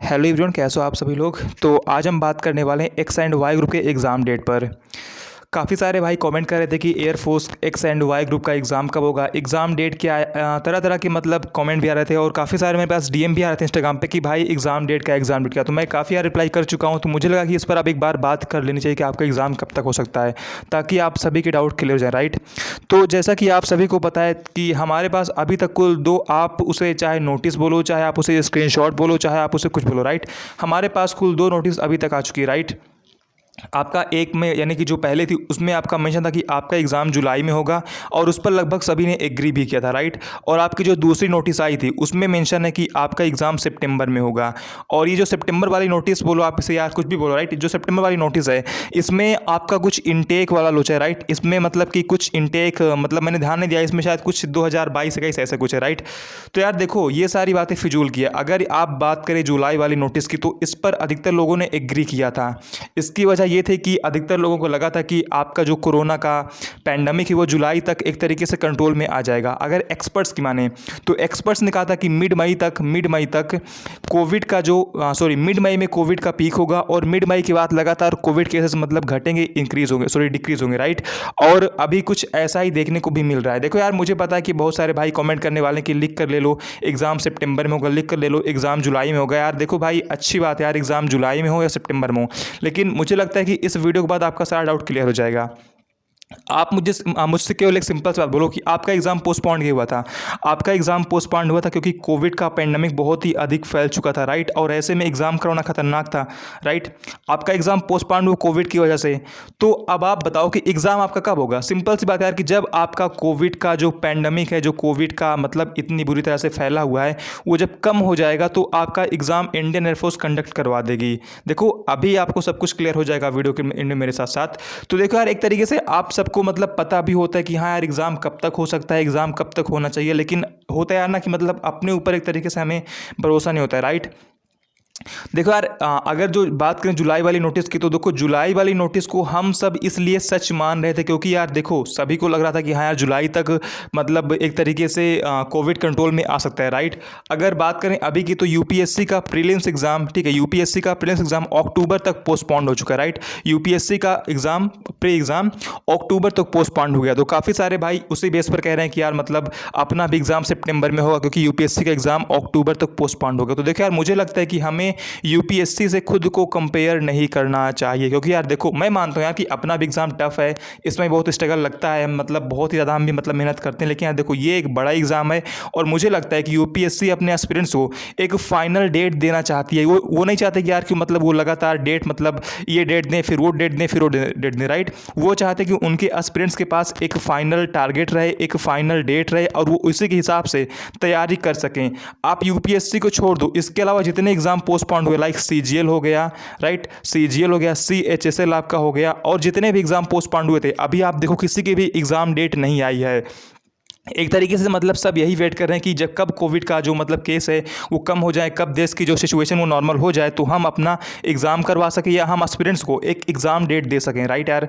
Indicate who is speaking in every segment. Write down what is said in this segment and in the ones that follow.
Speaker 1: Hello everyone, कैसे हो आप सभी लोग। तो आज हम बात करने वाले हैं एक्स एंड वाई ग्रुप के एग्ज़ाम डेट पर। काफ़ी सारे भाई कमेंट कर रहे थे कि air force X and Y group का एग्ज़ाम कब होगा, एग्ज़ाम डेट क्या है। तरह तरह के मतलब कमेंट भी आ रहे थे और काफ़ी सारे मेरे पास डीएम भी आ रहे थे इंस्टाग्राम पे कि भाई एग्ज़ाम डेट क्या, एग्ज़ाम डेट क्या। तो मैं काफ़ी बार रिप्लाई कर चुका हूँ, तो मुझे लगा कि इस पर आप एक बार बात कर लेनी चाहिए कि आपका एग्ज़ाम कब तक हो सकता है, ताकि आप सभी के डाउट क्लियर हो जाए, राइट। तो जैसा कि आप सभी को पता है कि हमारे पास अभी तक कुल दो, आप उसे चाहे नोटिस बोलो, चाहे आप उसे स्क्रीनशॉट बोलो, चाहे आप उसे कुछ बोलो, राइट। हमारे पास कुल दो नोटिस अभी तक आ चुकी है, राइट। आपका एक में यानी कि जो पहले थी उसमें आपका मेंशन था कि आपका एग्ज़ाम जुलाई में होगा और उस पर लगभग सभी ने एग्री भी किया था, राइट। और आपकी जो दूसरी नोटिस आई थी उसमें मेंशन है कि आपका एग्ज़ाम सितंबर में होगा। और ये जो सितंबर वाली नोटिस, बोलो आप इसे यार कुछ भी बोलो, राइट, जो सितंबर वाली नोटिस है इसमें आपका कुछ इनटेक वाला लोचा है, राइट। इसमें मतलब कि कुछ इनटेक मतलब मैंने ध्यान नहीं दिया, इसमें शायद कुछ 2022-21 ऐसा कुछ है, राइट। तो यार देखो, ये सारी बातें फिजूल की है। अगर आप बात करें जुलाई वाली नोटिस की, तो इस पर अधिकतर लोगों ने एग्री किया था। इसकी वजह ये थी कि अधिकतर लोगों को लगा था कि आपका जो कोरोना का पैंडमिक है वो जुलाई तक एक तरीके से कंट्रोल में आ जाएगा। अगर एक्सपर्ट्स की माने तो एक्सपर्ट्स ने कहा था कि मिड मई तक कोविड का जो मिड मई में कोविड का पीक होगा और मिड मई के बाद लगातार कोविड केसेस मतलब घटेंगे, इंक्रीज होंगे, डिक्रीज होंगे, राइट। और अभी कुछ ऐसा ही देखने को भी मिल रहा है। देखो यार, मुझे पता है कि बहुत सारे भाई कमेंट करने वाले हैं कि लिख कर ले लो एग्ज़ाम सितंबर में होगा, लिख कर ले लो एग्ज़ाम जुलाई में होगा। यार देखो भाई, अच्छी बात है यार, एग्ज़ाम जुलाई में हो या सितंबर में हो, लेकिन मुझे लगता है कि इस वीडियो के बाद आपका सारा डाउट क्लियर हो जाएगा। आप मुझसे केवल एक सिंपल सी बात बोलो कि आपका एग्ज़ाम पोस्टपोन्ड क्यों हुआ था। आपका एग्ज़ाम पोस्टपोन्ड हुआ था क्योंकि कोविड का पैंडमिक बहुत ही अधिक फैल चुका था, राइट। और ऐसे में एग्ज़ाम कराना खतरनाक था, राइट। आपका एग्ज़ाम पोस्टपोन्ड हुआ कोविड की वजह से। तो अब आप बताओ कि एग्ज़ाम आपका कब होगा। सिंपल सी बात है यार, कि जब आपका कोविड का जो पैंडमिक है, जो कोविड का मतलब इतनी बुरी तरह से फैला हुआ है, वो जब कम हो जाएगा तो आपका एग्ज़ाम इंडियन एयरफोर्स कंडक्ट करवा देगी। देखो, अभी आपको सब कुछ क्लियर हो जाएगा वीडियो के मेरे साथ साथ। तो देखो यार, एक तरीके से आप सबको मतलब पता भी होता है कि हाँ यार, एग्ज़ाम कब तक हो सकता है, एग्ज़ाम कब तक होना चाहिए, लेकिन होता है यार ना कि मतलब अपने ऊपर एक तरीके से हमें भरोसा नहीं होता है, राइट। देखो यार, अगर जो बात करें जुलाई वाली नोटिस की, तो देखो जुलाई वाली नोटिस को हम सब इसलिए सच मान रहे थे क्योंकि यार देखो, सभी को लग रहा था कि हाँ यार जुलाई तक मतलब एक तरीके से कोविड कंट्रोल में आ सकता है, राइट। अगर बात करें अभी की, तो यूपीएससी का प्रीलिम्स एग्जाम, ठीक है, यूपीएससी का प्रीलिम्स एग्जाम अक्टूबर तक पोस्टपोन्ड हो चुका है, राइट। यूपीएससी का एग्जाम, प्री एग्जाम अक्टूबर तक पोस्टपोन्ड हो गया। तो काफ़ी सारे भाई उसी बेस पर कह रहे हैं कि यार मतलब अपना भी एग्जाम सितंबर में होगा क्योंकि यूपीएससी का एग्जाम अक्टूबर तक पोस्टपोन्ड हो गया। तो देखो यार, मुझे लगता है कि हमें यूपीएससी से खुद को कंपेयर नहीं करना चाहिए, क्योंकि यार देखो, मैं मानता हूँ यार कि अपना भी एग्ज़ाम टफ है, इसमें बहुत स्ट्रगल लगता है, मतलब बहुत ही ज़्यादा हम भी मतलब मेहनत करते हैं। लेकिन यार देखो, ये एक बड़ा एग्ज़ाम है और मुझे लगता है कि यूपीएससी अपने एस्पिरेंट्स को एक फाइनल डेट देना चाहती है। वो नहीं चाहते कि यार कि मतलब वो लगातार डेट, मतलब ये डेट दें, फिर वो डेट दें, फिर वो डेट दें, राइट। वो चाहते कि उनके एस्पिरेंट्स के पास एक फाइनल टारगेट रहे, एक फाइनल डेट रहे और वो उसी के हिसाब से तैयारी कर सकें। आप यूपीएससी को छोड़ दो, इसके अलावा जितने एग्ज़ाम पोस्टपोन्ड हुए, लाइक सीजीएल हो गया, राइट, सीजीएल हो गया, सीएचएसएल आपका हो गया, और जितने भी एग्ज़ाम पोस्टपोन्ड हुए थे, अभी आप देखो किसी की भी एग्ज़ाम डेट नहीं आई है। एक तरीके से मतलब सब यही वेट कर रहे हैं कि जब कब कोविड का जो मतलब केस है वो कम हो जाए, कब देश की जो सिचुएशन वो नॉर्मल हो जाए, तो हम अपना एग्ज़ाम करवा सकें या हम एस्पिरेंट्स को एक एग्ज़ाम डेट दे सकें, राइट यार।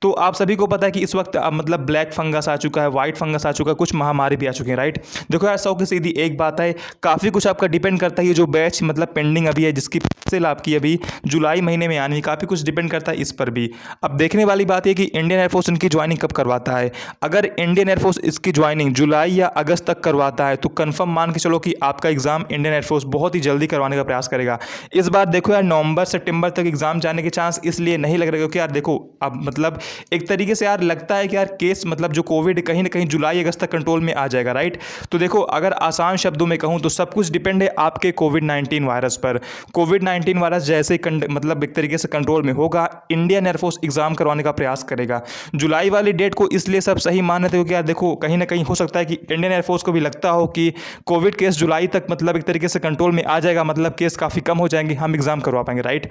Speaker 1: तो आप सभी को पता है कि इस वक्त मतलब ब्लैक फंगस आ चुका है, वाइट फंगस आ चुका है, कुछ महामारी भी आ चुकी है, राइट। देखो यार, सौ की सीधी एक बात है, काफ़ी कुछ आपका डिपेंड करता है। ये जो बैच मतलब पेंडिंग अभी है, जिसकी सेल आपकी अभी जुलाई महीने में आनी, काफ़ी कुछ डिपेंड करता है इस पर भी। अब देखने वाली बात है कि इंडियन एयरफोर्स इनकी ज्वाइनिंग कब करवाता है। अगर इंडियन एयरफोर्स इसकी ज्वाइनिंग जुलाई या अगस्त तक करवाता है, तो कंफर्म मान के चलो कि आपका एग्जाम इंडियन एयरफोर्स बहुत ही जल्दी करवाने का प्रयास करेगा। इस बार देखो यार, नवंबर सितंबर तक एग्जाम जाने के चांस इसलिए नहीं लग रहे क्योंकि यार देखो, अब मतलब एक तरीके से यार लगता है कि यार केस मतलब जो कोविड कहीं ना कहीं जुलाई अगस्त तक कंट्रोल में आ जाएगा, राइट। तो देखो, अगर आसान शब्दों में कहूँ तो सब कुछ डिपेंड है आपके कोविड-19 वायरस पर। कोविड-19 वायरस जैसे मतलब एक तरीके से कंट्रोल में होगा, इंडियन एयरफोर्स एग्जाम करवाने का प्रयास करेगा। जुलाई वाली डेट को इसलिए सब सही मान रहे थे क्योंकि यार देखो, कहीं ना कहीं हो सकता है कि इंडियन एयरफोर्स को भी लगता हो कि कोविड केस जुलाई तक मतलब एक तरीके से कंट्रोल में आ जाएगा, मतलब केस काफ़ी कम हो जाएंगे, हम एग्जाम करवा पाएंगे, राइट।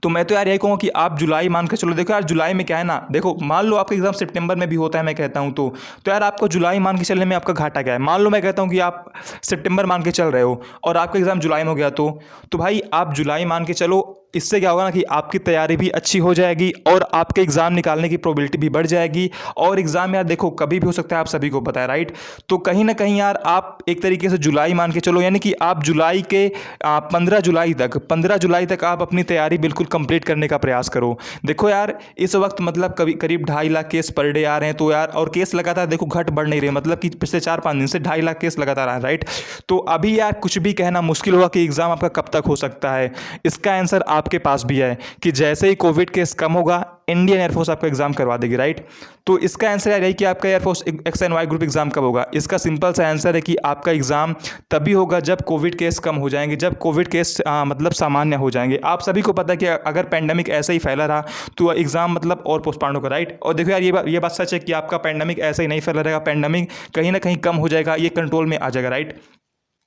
Speaker 1: तो मैं तो यार यही कहूँगा कि आप जुलाई मान के चलो। देखो यार, जुलाई में क्या है ना, देखो मान लो आपका एग्जाम सितंबर में भी होता है, मैं कहता हूँ तो यार आपको जुलाई मान के चलने में आपका घाटा क्या है। मान लो मैं कहता हूँ कि आप सितंबर मान के चल रहे हो और आपका एग्जाम जुलाई में हो गया, तो भाई आप जुलाई मान के चलो, इससे क्या होगा ना कि आपकी तैयारी भी अच्छी हो जाएगी और आपके एग्ज़ाम निकालने की प्रोबेबिलिटी भी बढ़ जाएगी। और एग्ज़ाम यार देखो कभी भी हो सकता है, आप सभी को पता है, राइट। तो कहीं ना कहीं यार आप एक तरीके से जुलाई मान के चलो, यानी कि आप जुलाई के 15 जुलाई तक आप अपनी तैयारी बिल्कुल कंप्लीट करने का प्रयास करो। देखो यार इस वक्त मतलब कभी करीब 2.5 लाख केस पर डे आ रहे हैं, तो यार और केस लगातार देखो घट बढ़ नहीं रहे, मतलब कि पिछले 4-5 दिन से 2.5 लाख केस लगातार आ रहे हैं, राइट। तो अभी यार कुछ भी कहना मुश्किल होगा कि एग्ज़ाम आपका कब तक हो सकता है। इसका आंसर आपके पास भी है कि जैसे ही कोविड केस कम होगा, इंडियन एयरफोर्स आपका एग्जाम करवा देगी, राइट। तो इसका आंसर है कि आपका air force X and Y group exam कब होगा। इसका सिंपल सा आंसर है कि आपका एग्जाम तभी होगा जब कोविड केस कम हो जाएंगे, जब कोविड केस मतलब सामान्य हो जाएंगे। आप सभी को पता है कि अगर पेंडेमिक ऐसे ही फैला रहा तो एग्जाम मतलब और पोस्टपोन होगा, राइट। और देखो यार ये बात सच है कि आपका पेंडेमिक ऐसे ही नहीं फैला रहेगा, पेंडेमिक कहीं ना कहीं कम हो जाएगा, ये कंट्रोल में आ जाएगा, राइट।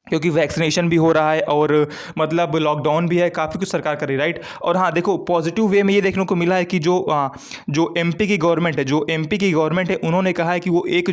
Speaker 1: क्योंकि वैक्सीनेशन भी हो रहा है और मतलब लॉकडाउन भी है, काफ़ी कुछ सरकार कर रही है, राइट। और हाँ देखो पॉजिटिव वे में ये देखने को मिला है कि जो एमपी की गवर्नमेंट है उन्होंने कहा है कि वो 1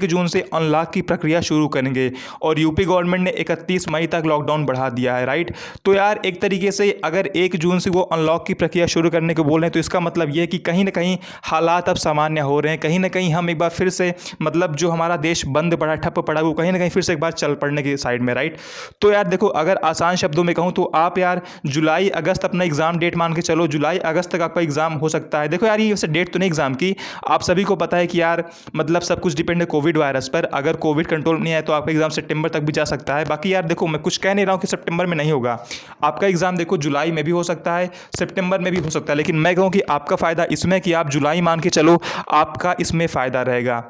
Speaker 1: जून से अनलॉक की प्रक्रिया शुरू करेंगे। और यूपी गवर्नमेंट ने 31 मई तक लॉकडाउन बढ़ा दिया है, राइट। तो यार एक तरीके से अगर 1 जून से वो अनलॉक की प्रक्रिया शुरू करने को बोल रहे हैं, तो इसका मतलब ये है कि कहीं ना कहीं हालात अब सामान्य हो रहे हैं, कहीं ना कहीं हम एक बार फिर से मतलब जो हमारा देश बंद पड़ा, ठप पड़ा, वो कहीं ना कहीं फिर से एक बार चल पड़ने की साइड में, राइट। तो यार देखो अगर आसान शब्दों में कहूं तो आप यार जुलाई अगस्त अपना एग्जाम डेट मान के चलो, जुलाई अगस्त तक आपका एग्जाम हो सकता है। देखो यार ये वैसे डेट तो नहीं एग्जाम की, आप सभी को पता है कि यार मतलब सब कुछ डिपेंड है कोविड वायरस पर। अगर कोविड कंट्रोल नहीं है तो आपका एग्जाम सितंबर तक भी जा सकता है। बाकी यार देखो मैं कुछ कह नहीं रहा हूं कि सितंबर में नहीं होगा, आपका एग्जाम देखो जुलाई में भी हो सकता है, सितंबर में भी हो सकता है। लेकिन मैं कहूं कि आपका फायदा इसमें कि आप जुलाई मान के चलो, आपका इसमें फायदा रहेगा।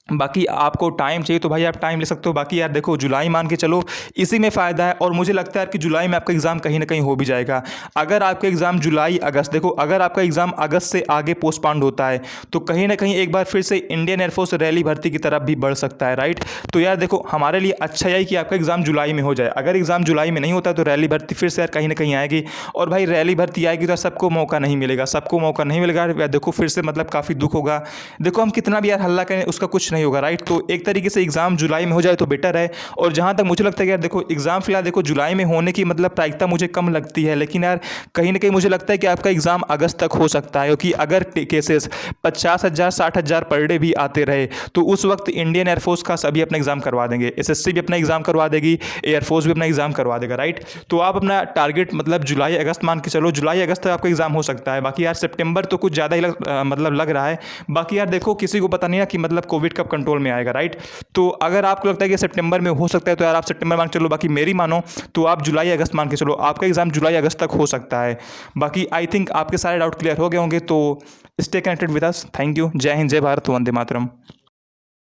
Speaker 1: बाकी आपको टाइम चाहिए तो भाई आप टाइम ले सकते हो। बाकी यार देखो जुलाई मान के चलो, इसी में फ़ायदा है। और मुझे लगता है कि जुलाई में आपका एग्ज़ाम कहीं ना कहीं हो भी जाएगा। अगर आपका एग्ज़ाम जुलाई अगस्त, देखो अगर आपका एग्ज़ाम अगस्त से आगे पोस्टपोन्ड होता है तो कहीं ना कहीं एक बार फिर से इंडियन एयरफोर्स रैली भर्ती की तरफ भी बढ़ सकता है, राइट। तो यार देखो हमारे लिए अच्छा यही कि आपका एग्ज़ाम जुलाई में हो जाए। अगर एग्ज़ाम जुलाई में नहीं होता तो रैली भर्ती फिर से यार कहीं ना कहीं आएगी, और भाई रैली भर्ती आएगी तो सबको मौका नहीं मिलेगा, देखो फिर से मतलब काफ़ी दुख होगा। देखो हम कितना भी यार हल्ला करें उसका कुछ नहीं होगा, राइट। तो एक तरीके से एग्जाम जुलाई में हो जाए तो बेटर है। और जहां तक मुझे लगता है कि यार देखो एग्जाम फिलहाल देखो जुलाई में होने की मतलब प्रायिकता मुझे कम लगती है, लेकिन यार कहीं ना कहीं मुझे लगता है कि आपका एग्जाम अगस्त तक हो सकता है। क्योंकि अगर केसेस 50,000 60,000 पर डे भी आते रहे तो उस वक्त इंडियन एयरफोर्स का सभी अपना एग्जाम करवा देंगे, एसएससी भी अपना एग्जाम करवा देगी, एयरफोर्स भी अपना एग्जाम करवा देगा, राइट। तो आप अपना टारगेट मतलब जुलाई अगस्त मान के चलो, जुलाई अगस्त तक आपका एग्जाम हो सकता है। बाकी यार सितंबर तो कुछ ज़्यादा ही मतलब लग रहा है। बाकी यार देखो किसी को पता नहीं है कि मतलब कोविड कब कंट्रोल में आएगा, राइट। तो अगर आपको लगता है कि सितंबर में हो सकता है तो यार आप सितंबर मान के चलो। बाकी मेरी मानो तो आप जुलाई अगस्त मान के चलो, आपका एग्जाम जुलाई अगस्त तक हो सकता है। बाकी आई थिंक आपके सारे डाउट क्लियर हो गए होंगे। तो stay connected with us. Thank you. जय हिंद, जय भारत, वंदे मातरम।